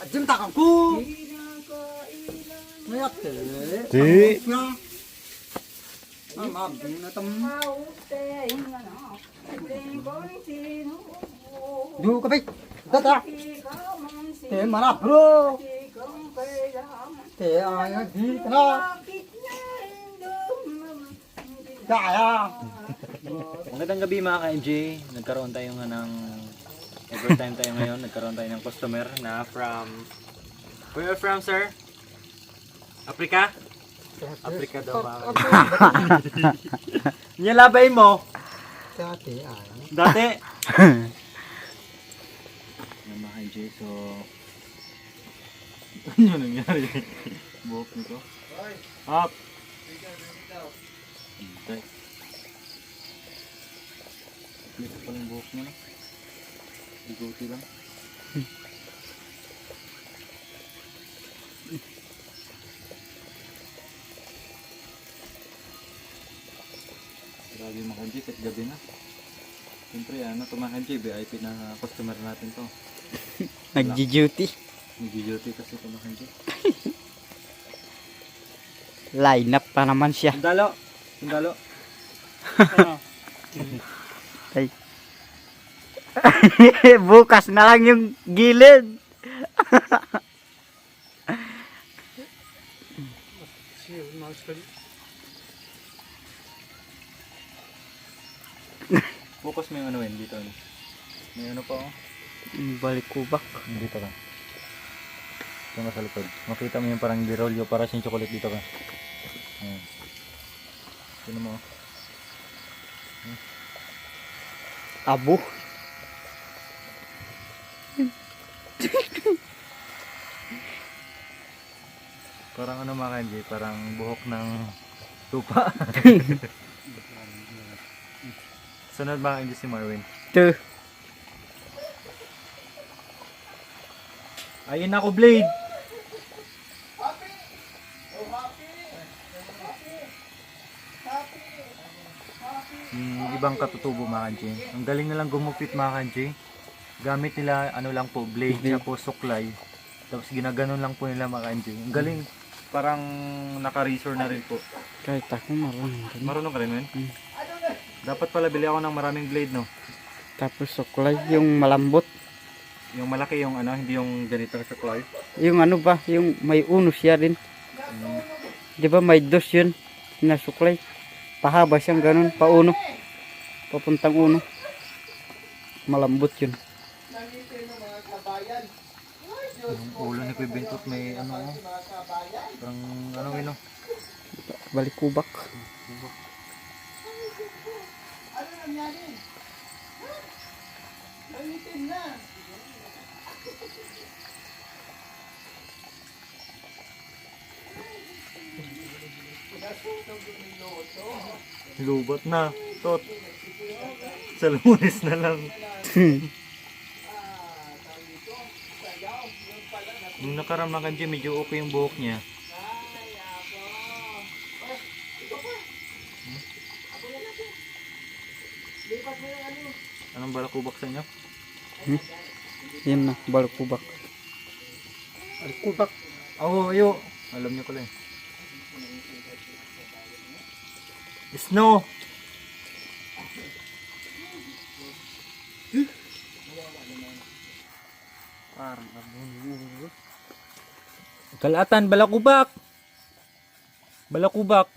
Ajim takangku. Ngayat Di. Mabing na tam. Du ka bay. Data. Te mana bro. Te ay di kana. Kaya. Magandang gabi mga ka-MJ. Nagkaroon tayo nga ng overtime tayo ngayon. Nagkaroon tayo ng customer na from... Where are you from, sir? Africa? Africa daw mga Nilabay mo? Dati ay. Dati? Yan mga ka-MJ, so... Ano nangyari? Buhok nito. Up! Okay. Ito pa yung buhok niya, no? Iguti lang. Grabe mga kanji, kahit gabi na. Siyempre, ano, ito mga kanji, VIP na customer natin to. Nagji-duty. Nag-duty kasi ito mga kanji. Line up pa naman siya. Sundalo! Sundalo! Ay. Bukas na lang yung gilid. Bukas may ano yun dito. Ano. May ano pa oh. Balik kubak. Dito ka. Ito nga sa likod. Makita mo yung parang dirolyo para siyang chocolate dito ka. Ayan. Sino mo oh. Abo. Parang ano mga kanji, parang buhok ng tupa. Sunod mga kanji si Marwin. Ito. Ayun ako blade! Yung ibang katutubo mga kanji. Ang galing nilang gumupit mga kanji. Gamit nila ano lang po, blade tapos suklay. Tapos ginaganon lang po nila mga kanji. Ang galing. Parang naka-razor na rin po. Kahit ako marunong. Marunong ka rin man? Dapat pala bili ako ng maraming blade no. Tapos suklay yung malambot. Yung malaki yung ano, hindi yung ganito sa suklay. Yung ano ba, yung may uno siya rin. Di ba may dos yun na suklay. Pahaba siyang ganun, pauno. Papuntang uno. Malambot yun. Yung ulo ni Kuya Bintot may ano oh. Parang ano yun oh. Balik kubak. Lubat na. Tot. Sa Lunes na lang. Nung nakaramakan dyan, medyo okay yung buhok niya. Anong balakubak sa inyo? Yan na, balik kubak. Balik kubak. Oo, ayo. Alam niyo pala eh. Snow! Parang abun. Kalatan, balakubak! Balakubak!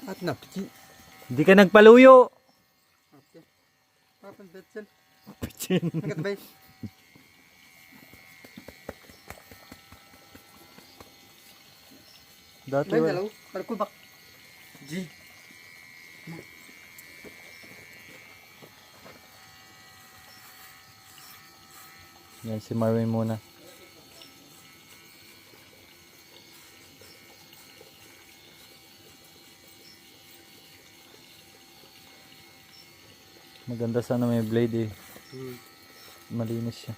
At napiki. Hindi ka nagpaluyo! Okay. Papan betsen. Pichin. Nakat bay. Dati Bay wala. dalaw. Balik kubak. Ji. Yan si Marvin muna. Maganda sana may blade eh. Malinis siya.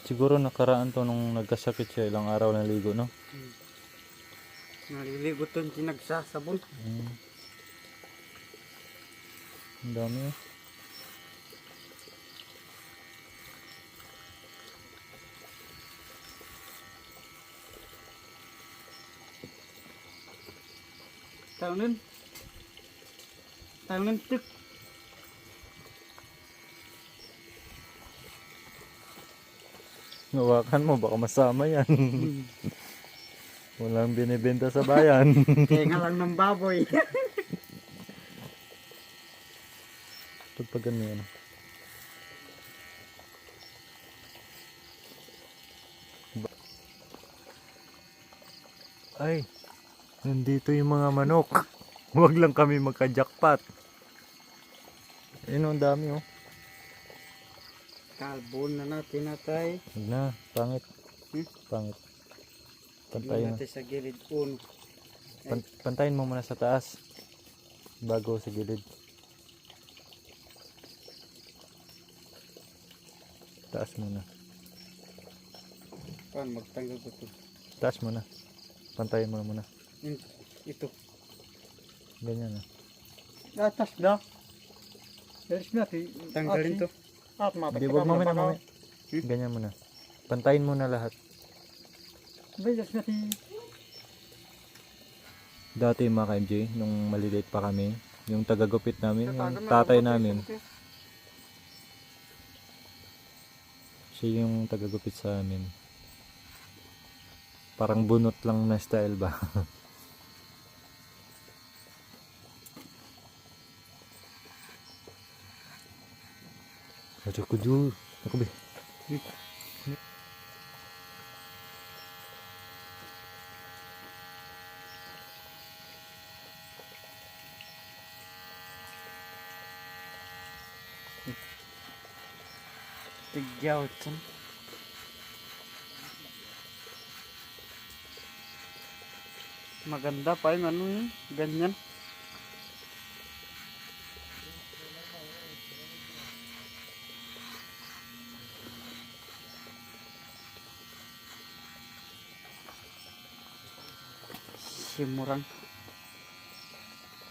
Siguro nakaraan to nung nagkasakit siya, ilang araw na ligo, no? Naliligoton sinagsasabon. Ang dami oh. Tangan. Tangan tik. Hawakan mo, baka masama yan. Walang binibenta sa bayan. Tenga lang ng baboy. Pag ganyan. Ay, nandito yung mga manok. Huwag lang kami magka-jackpot. Ayun, ang dami oh. Kalbon na natin natay. Huwag na, pangit. Pangit. Pantayin mo. Natin sa gilid uno. Pantayin mo muna sa taas. Bago sa gilid. Taas muna. Paano magtanggal ko ito? Taas muna. Pantayin mo muna. Ito. Ganyan ah. Atas na. There's nothing. Tanggalin to. At mata. Hindi, huwag mamaya, mamaya. Ganyan muna. Pantayin muna lahat. There's nothing. Dati mga ka-MJ, nung maliliit pa kami, yung tagagupit namin, yung tatay namin, siya yung tagagupit sa amin. Parang bunot lang na style ba? Ako dulu. Ako be. Tigyaw dyan. Maganda pa yung ano yun. Ganyan. Simurang.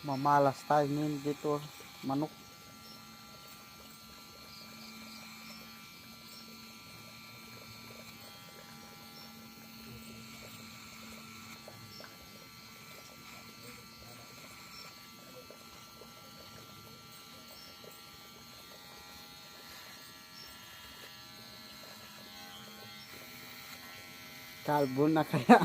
Mamalas tayo ngayon dito. Manok. Kalbo na kaya.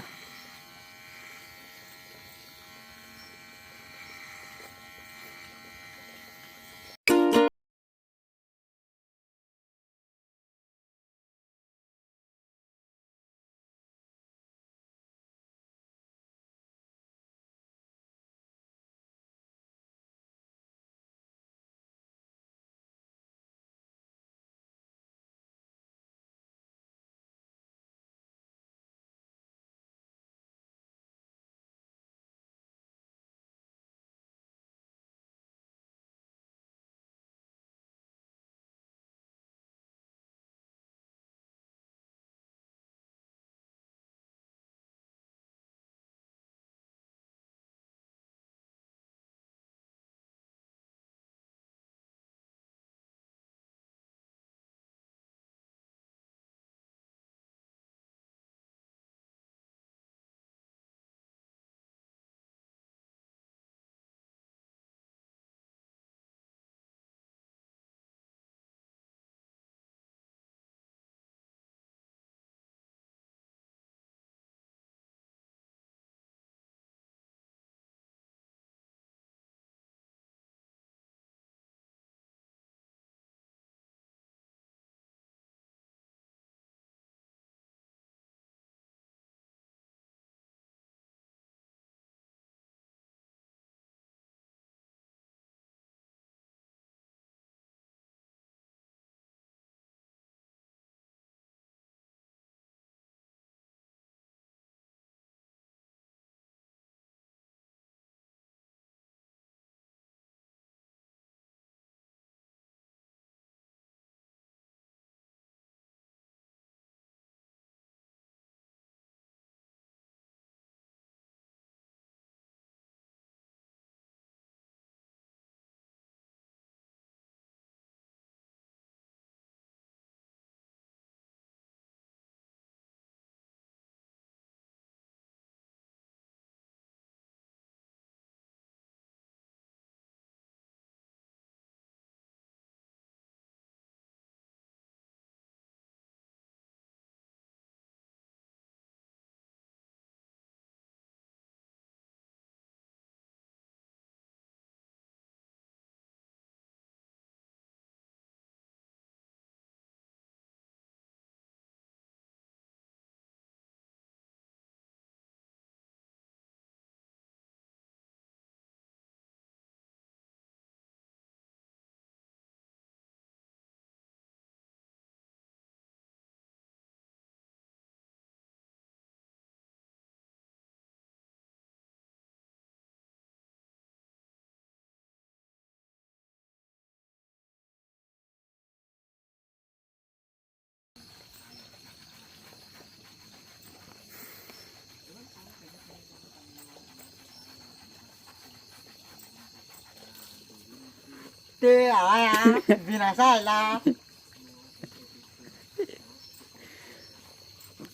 Te aya binasala.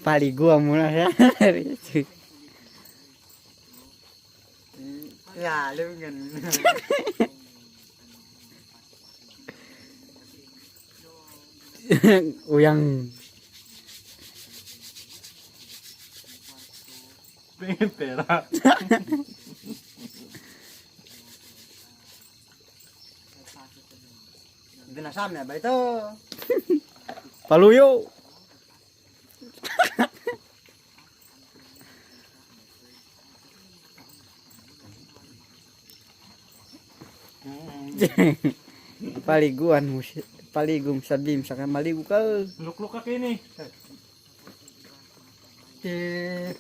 Paliguan muna siya. Ya, lu ganun. Uyang. Pengen pera. Binasam na ba ito? Paluyo. Paliguan mo siya. Paligom sa beam saka maligo ka. Lukluk ka kini. Te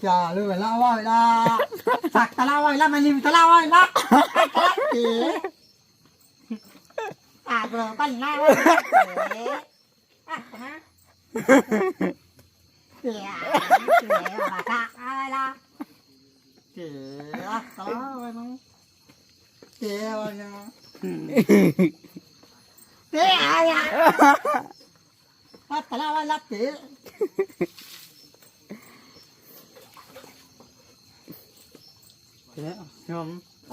pya lu wala wala. Sak talawa wala manim talawa wala. Te. Agro kan na. Te. Basa wala. Te talawa wala. Te wala. Te aya. Talawa wala te.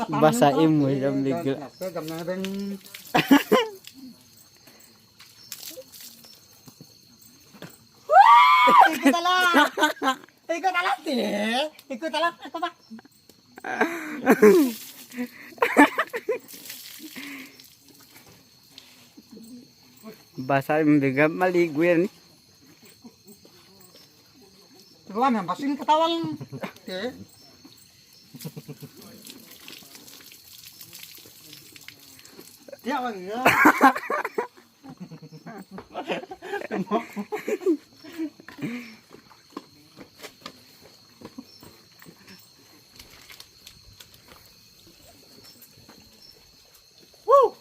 Basain mo yung bigla. Ikut alam. Ikut alam sih. Ikut alam aku pak. Basain mo bigla. Maligo yan. Coba yang pasin ketawang. Oke. Dia lagi ya. Woo!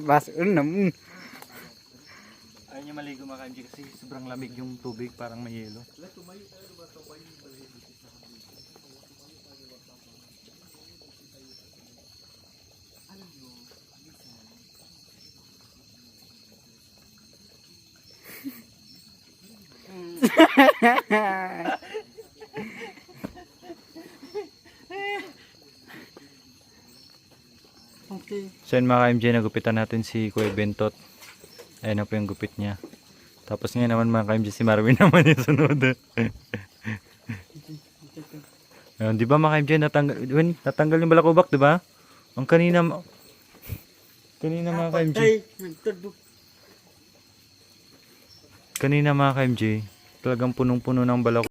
Basain naman. Ayaw niya maligo mga kanji kasi sobrang lamig yung tubig, parang may yelo. Oke. So yun mga ka-MJ, nagupitan natin si Kuya Bentot. Ayan na po yung gupit niya. Tapos ngayon naman mga ka-MJ, si Marvin naman yung sunod. Ayun, di ba mga ka-MJ, natanggal yung balakubak, di ba? Ang kanina mga ka-MJ. Kanina mga ka-MJ, talagang punong-puno ng balakubak.